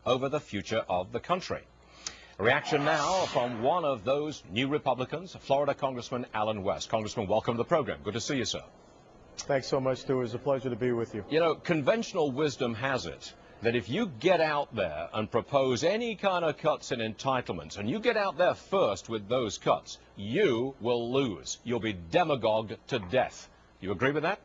over the future of the country. A reaction now from one of those new Republicans, Florida Congressman Allen West. Congressman, welcome to the program. Good to see you, sir. Thanks so much, Stuart. It's a pleasure to be with you. You know, conventional wisdom has it that if you get out there and propose any kind of cuts in entitlements, and you get out there first with those cuts, you will lose. You'll be demagogued to death. You agree with that?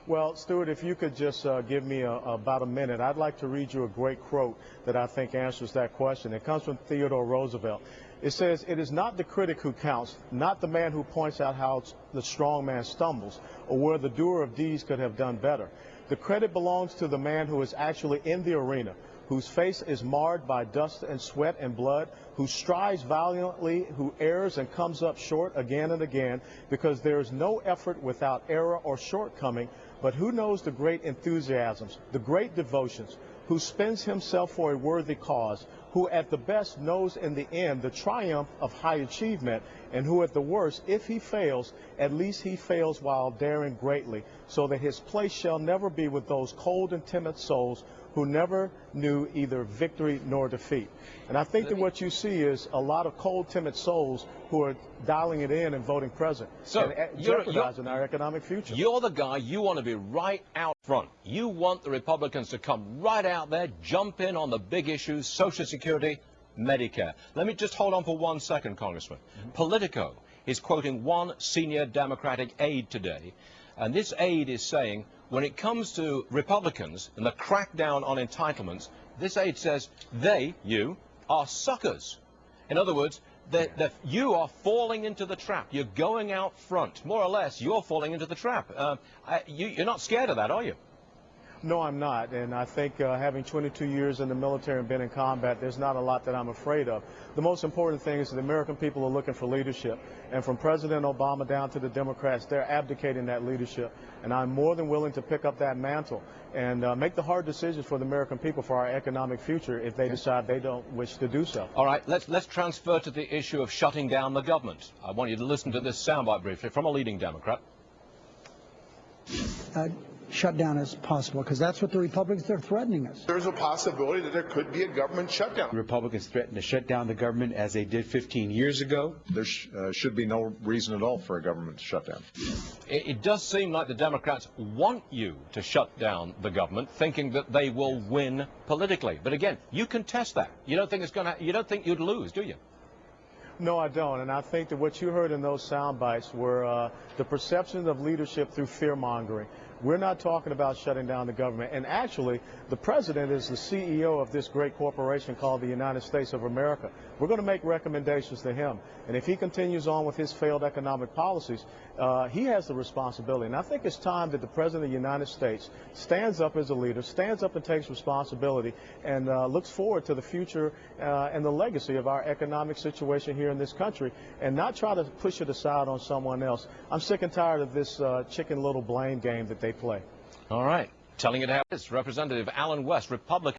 Well, Stuart, if you could just give me about a minute, I'd like to read you a great quote that I think answers that question. It comes from Theodore Roosevelt. It says, "It is not the critic who counts, not the man who points out how the strong man stumbles, or where the doer of deeds could have done better. The credit belongs to the man who is actually in the arena, whose face is marred by dust and sweat and blood, who strives valiantly, who errs and comes up short again and again, because there is no effort without error or shortcoming, but who knows the great enthusiasms, the great devotions, who spends himself for a worthy cause, who at the best knows in the end the triumph of high achievement, and who at the worst, if he fails, at least he fails while daring greatly, so that his place shall never be with those cold and timid souls who never knew either victory nor defeat." And I think that what you see is a lot of cold, timid souls who are dialing it in and voting present, so and jeopardizing our economic future. You're the guy, you want to be right out front. You want the Republicans to come right out there, jump in on the big issues, Social Security, Medicare. Let me just hold on for 1 second, Congressman. Politico is quoting one senior Democratic aide today, and this aide is saying, when it comes to Republicans and the crackdown on entitlements, this aide says you are suckers. In other words, you are falling into the trap. You're going out front. More or less, you're falling into the trap. You're not scared of that, are you? No, I'm not, and I think having 22 years in the military and been in combat, there's not a lot that I'm afraid of. The most important thing is that the American people are looking for leadership, and from President Obama down to the Democrats, they're abdicating that leadership, and I'm more than willing to pick up that mantle and make the hard decisions for the American people for our economic future if they decide they don't wish to do so. All right, let's transfer to the issue of shutting down the government. I want you to listen to this soundbite briefly from a leading Democrat. Shut down as possible, because that's what the Republicans are threatening us. There's a possibility that there could be a government shutdown. The Republicans threatened to shut down the government as they did 15 years ago. There should be no reason at all for a government shutdown. It does seem like the Democrats want you to shut down the government, thinking that they will win politically. But again, you contest that. You don't think you don't think you'd lose, do you? No, I don't, and I think that what you heard in those sound bites were the perceptions of leadership through fear-mongering. We're not talking about shutting down the government, and actually, the president is the CEO of this great corporation called the United States of America. We're going to make recommendations to him, and if he continues on with his failed economic policies, he has the responsibility. And I think it's time that the president of the United States stands up as a leader, stands up and takes responsibility, and looks forward to the future and the legacy of our economic situation here in this country, and not try to push it aside on someone else. I'm sick and tired of this chicken little blame game that they play. All right. Telling it how it is, Representative Allen West, Republican.